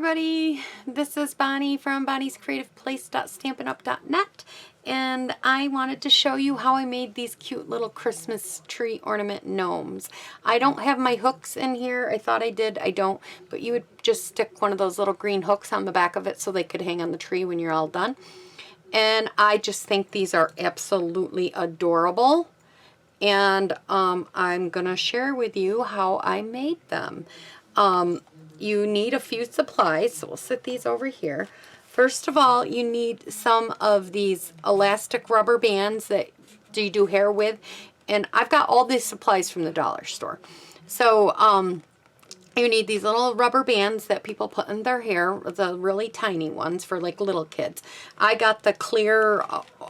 everybody, this is Bonnie from bonniescreativeplace.stampinup.net, and I wanted to show you how I made these cute little Christmas tree ornament gnomes. I don't have my hooks in here. I thought I did. I don't, but you would just stick one of those little green hooks on the back of it so they could hang on the tree when you're all done. And I just think these are absolutely adorable, and I'm gonna share with you how I made them. You need a few supplies, so we'll set these over here. First of all, you need some of these elastic rubber bands that you do hair with, and I've got all these supplies from the dollar store. So you need these little rubber bands that people put in their hair, the really tiny ones for like little kids. I got the clear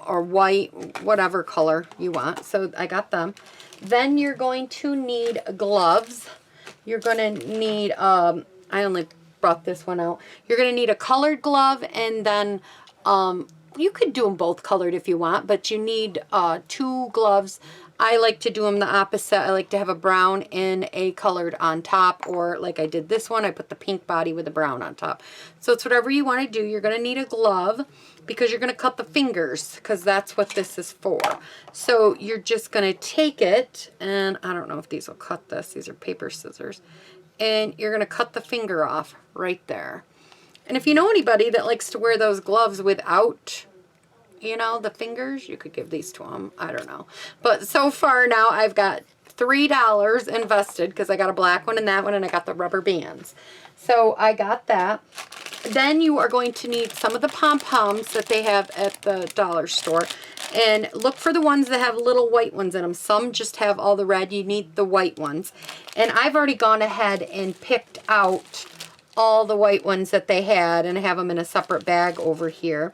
or white, whatever color you want, so I got them. Then you're going to need gloves. You're going to need, I only brought this one out. You're going to need a colored glove, and then you could do them both colored if you want, but you need 2 gloves. I like to do them the opposite. I like to have a brown and a colored on top, or like I did this one, I put the pink body with the brown on top. So it's whatever you want to do. You're going to need a glove because you're going to cut the fingers, because that's what this is for. So you're just going to take it, and I don't know if these will cut this. These are paper scissors. And you're going to cut the finger off right there. And if you know anybody that likes to wear those gloves without, you know, the fingers, you could give these to them. I don't know. But so far now I've got $3 invested because I got a black one and that one, and I got the rubber bands. So I got that. Then you are going to need some of the pom-poms that they have at the dollar store. And look for the ones that have little white ones in them. Some just have all the red. You need the white ones. And I've already gone ahead and picked out all the white ones that they had and have them in a separate bag over here.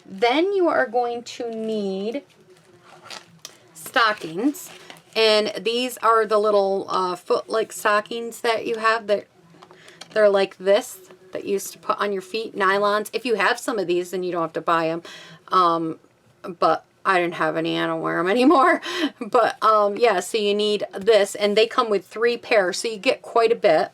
Then you are going to need stockings. And these are the little foot-like stockings that you have. They're like this, that you used to put on your feet, nylons. If you have some of these, then you don't have to buy them. But I didn't have any. I don't wear them anymore. But yeah, so you need this, and they come with 3 pairs, so you get quite a bit.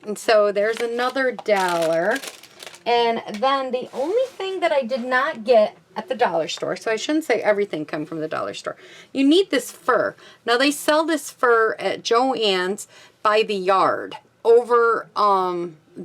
And so there's another $1. And then the only thing that I did not get at the dollar store, so I shouldn't say everything come from the dollar store, you need this fur. Now they sell this fur at Joann's by the yard, over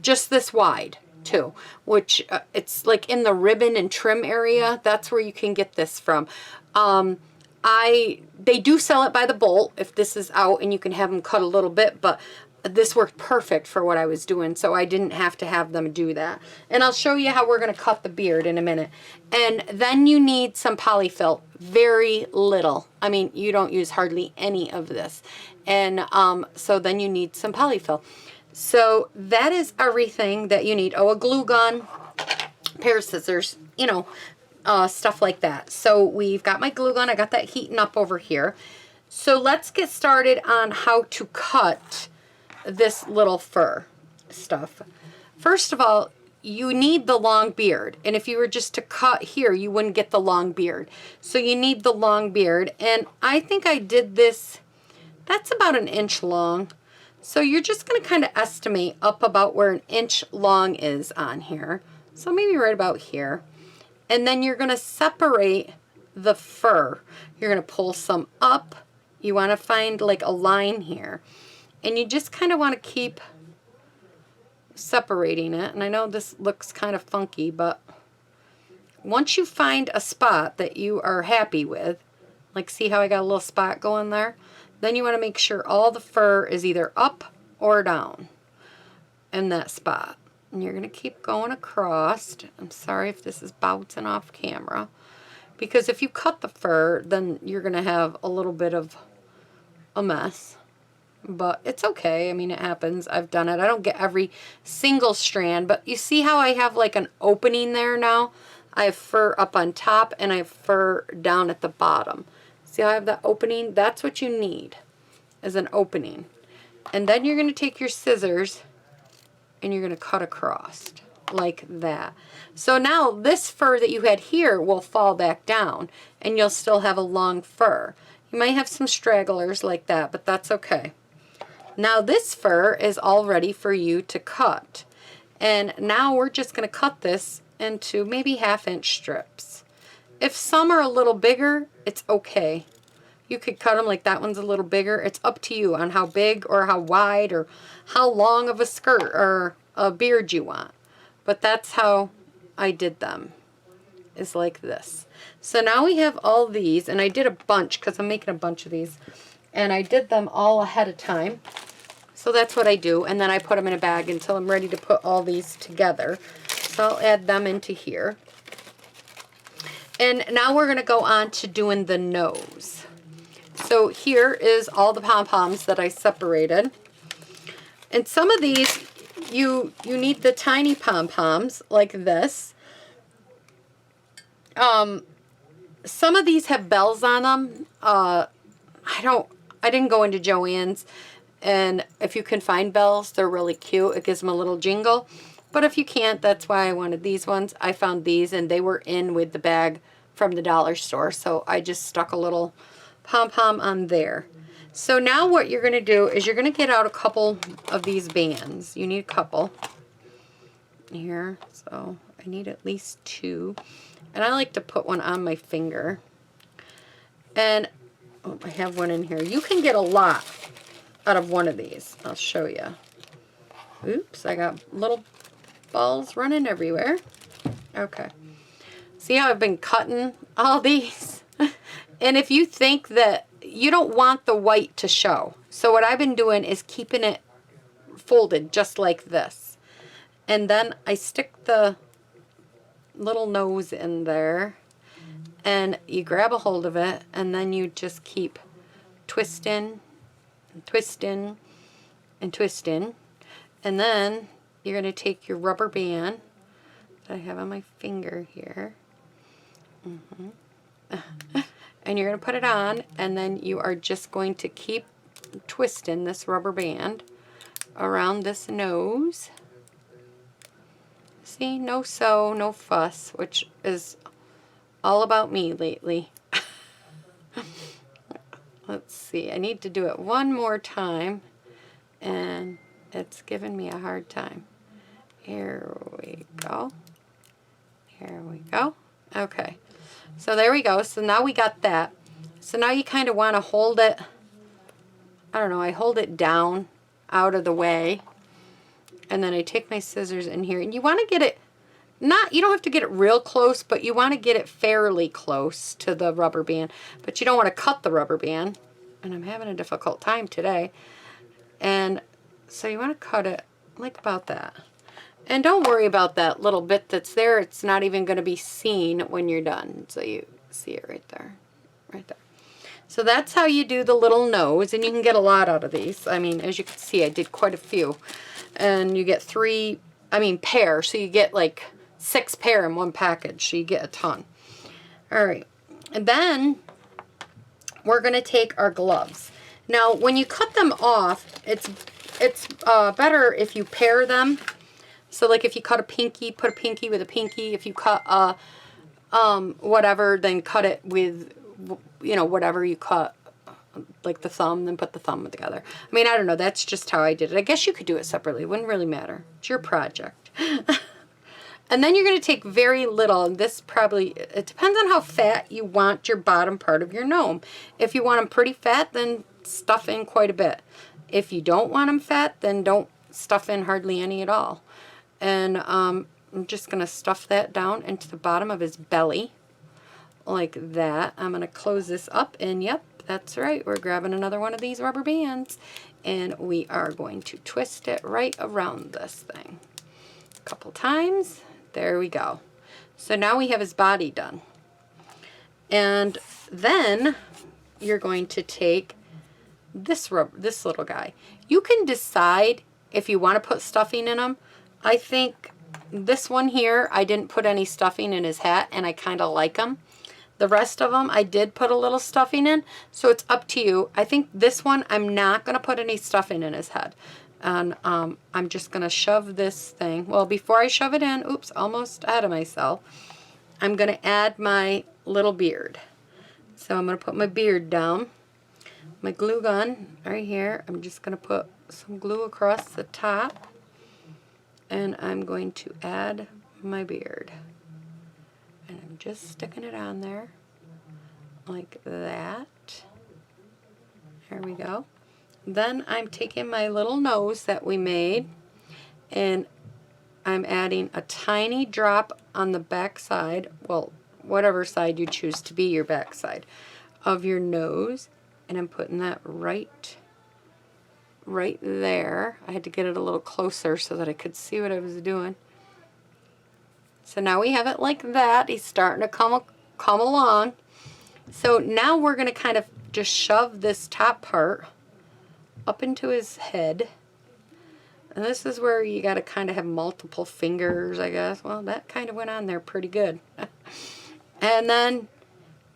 just this wide too, which it's like in the ribbon and trim area. That's where you can get this from. They do sell it by the bolt if this is out, and you can have them cut a little bit, but this worked perfect for what I was doing, so I didn't have to have them do that. And I'll show you how we're going to cut the beard in a minute. And then you need some polyfill, very little. I mean, you don't use hardly any of this. And so then you need some polyfill. So that is everything that you need. Oh, a glue gun, pair of scissors, you know, stuff like that. So we've got my glue gun. I got that heating up over here. So let's get started on how to cut this little fur stuff. First of all, you need the long beard, and if you were just to cut here, you wouldn't get the long beard. So you need the long beard, and I think I did this, that's about 1 inch long. So you're just going to kind of estimate up about where 1 inch long is on here. So maybe right about here. And then you're going to separate the fur. You're going to pull some up. You want to find like a line here. And you just kind of want to keep separating it. And I know this looks kind of funky, but once you find a spot that you are happy with, like see how I got a little spot going there? Then you want to make sure all the fur is either up or down in that spot. And you're going to keep going across. I'm sorry if this is bouncing off camera, because if you cut the fur, then you're going to have a little bit of a mess. But it's okay. I mean, it happens. I've done it. I don't get every single strand, but you see how I have like an opening there now? I have fur up on top and I have fur down at the bottom. See how I have that opening? That's what you need, is an opening. And then you're going to take your scissors and you're going to cut across like that. So now this fur that you had here will fall back down, and you'll still have a long fur. You might have some stragglers like that, but that's okay. Now this fur is all ready for you to cut. And now we're just going to cut this into maybe 1/2-inch strips. If some are a little bigger, it's okay. You could cut them like that one's a little bigger. It's up to you on how big or how wide or how long of a skirt or a beard you want. But that's how I did them, is like this. So now we have all these, and I did a bunch because I'm making a bunch of these. And I did them all ahead of time. So that's what I do. And then I put them in a bag until I'm ready to put all these together. So I'll add them into here. And now we're going to go on to doing the nose. So here is all the pom-poms that I separated. And some of these, you need the tiny pom-poms like this. Some of these have bells on them. I didn't go into Joann's, and if you can find bells, they're really cute. It gives them a little jingle. But if you can't, that's why I wanted these ones. I found these, and they were in with the bag from the dollar store, so I just stuck a little pom-pom on there. So now what you're going to do is you're going to get out a couple of these bands. You need a couple here, so I need at least 2. And I like to put one on my finger. And oh, I have one in here. You can get a lot out of one of these. I'll show you. Oops, I got little balls running everywhere. Okay. See how I've been cutting all these? And if you think that you don't want the white to show, so what I've been doing is keeping it folded just like this. And then I stick the little nose in there, and you grab a hold of it, and then you just keep twisting and twisting and twisting. And then you're going to take your rubber band that I have on my finger here. And you're going to put it on, and then you are just going to keep twisting this rubber band around this nose. See, no sew, no fuss, which is all about me lately. Let's see, I need to do it one more time, and it's giving me a hard time. Here we go. Here we go. Okay, so there we go. So now we got that. So now you kind of want to hold it, I don't know, I hold it down out of the way. And then I take my scissors in here, and you want to get it, you don't have to get it real close, but you want to get it fairly close to the rubber band. But you don't want to cut the rubber band. And I'm having a difficult time today. And so you want to cut it like about that. And don't worry about that little bit that's there. It's not even going to be seen when you're done. So you see it right there. Right there. So that's how you do the little nose. And you can get a lot out of these. I mean, as you can see, I did quite a few. And you get pair. So you get like 6 pair in one package. So you get a ton. All right. And then we're going to take our gloves. Now, when you cut them off, it's better if you pair them. So like if you cut a pinky, put a pinky with a pinky. If you cut a whatever, then cut it with, you know, whatever you cut, like the thumb, then put the thumb together. I mean, I don't know. That's just how I did it. I guess you could do it separately. It wouldn't really matter. It's your project. And then you're going to take very little, and this probably, it depends on how fat you want your bottom part of your gnome. If you want them pretty fat, then stuff in quite a bit. If you don't want them fat, then don't stuff in hardly any at all. And I'm just going to stuff that down into the bottom of his belly, like that. I'm going to close this up, and yep, that's right. We're grabbing another one of these rubber bands, and we are going to twist it right around this thing a couple times. There we go. So now we have his body done. And then you're going to take this little guy. You can decide if you want to put stuffing in him. I think this one here, I didn't put any stuffing in his hat, and I kind of like him. The rest of them, I did put a little stuffing in, so it's up to you. I think this one, I'm not going to put any stuffing in his head. And I'm just going to shove this thing. Well, before I shove it in, oops, almost ahead of myself, I'm going to add my little beard. So I'm going to put my beard down. My glue gun right here. I'm just going to put some glue across the top. And I'm going to add my beard. And I'm just sticking it on there like that. There we go. Then I'm taking my little nose that we made and I'm adding a tiny drop on the back side, well, whatever side you choose to be your back side of your nose, and I'm putting that right there. I had to get it a little closer so that I could see what I was doing. So now we have it like that. He's starting to come along. So now we're going to kind of just shove this top part up into his head. And this is where you got to kind of have multiple fingers, I guess. Well, that kind of went on there pretty good. And then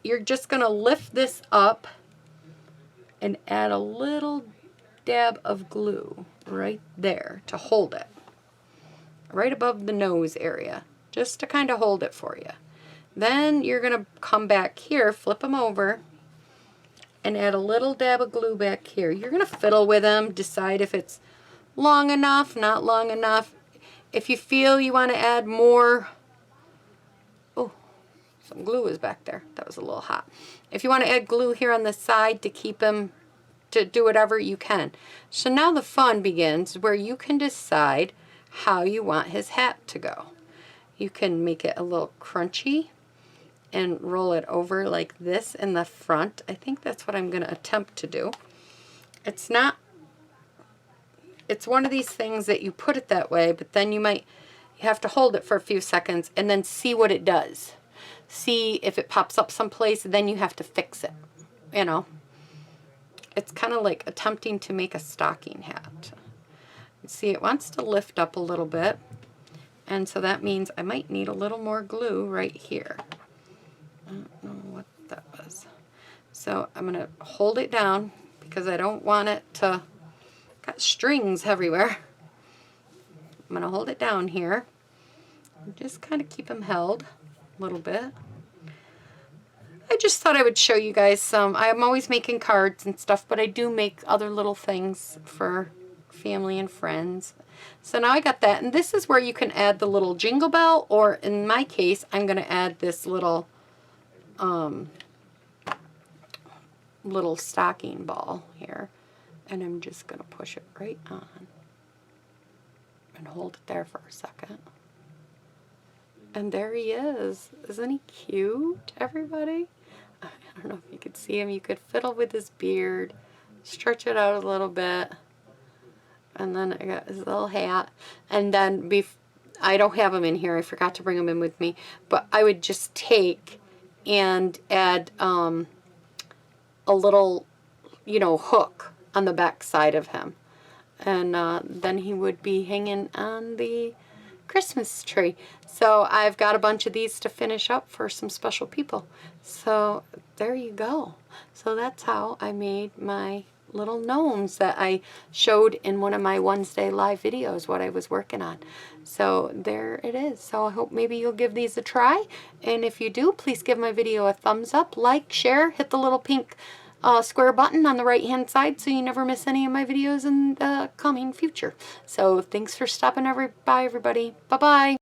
you're just going to lift this up and add a little dab of glue right there to hold it. Right above the nose area, just to kind of hold it for you. Then you're going to come back here, flip them over, and add a little dab of glue back here. You're going to fiddle with them, decide if it's long enough, not long enough. If you feel you want to add more, oh, some glue is back there. That was a little hot. If you want to add glue here on the side to keep them, to do whatever you can. So now the fun begins where you can decide how you want his hat to go. You can make it a little crunchy and roll it over like this in the front. I think that's what I'm going to attempt to do. It's not, it's one of these things that you put it that way, but then you have to hold it for a few seconds and then see what it does. See if it pops up someplace, then you have to fix it, you know. It's kind of like attempting to make a stocking hat. See, it wants to lift up a little bit, and so that means I might need a little more glue right here. I don't know what that was. So I'm going to hold it down because I don't want it to, got strings everywhere. I'm going to hold it down here. Just kind of keep them held a little bit. I just thought I would show you guys some. I'm always making cards and stuff, but I do make other little things for family and friends. So now I got that, and this is where you can add the little jingle bell, or in my case, I'm going to add this little little stocking ball here, and I'm just going to push it right on and hold it there for a second. And there he is. Isn't he cute, everybody? I don't know if you could see him. You could fiddle with his beard, stretch it out a little bit. And then I got his little hat. And then I don't have him in here. I forgot to bring him in with me. But I would just take and add a little, you know, hook on the back side of him. And then he would be hanging on the Christmas tree. So I've got a bunch of these to finish up for some special people. So there you go. So that's how I made my little gnomes that I showed in one of my Wednesday live videos, what I was working on. So there it is. So I hope maybe you'll give these a try. And if you do, please give my video a thumbs up, like, share, hit the little pink square button on the right hand side so you never miss any of my videos in the coming future. So thanks for stopping by, everybody. Bye bye.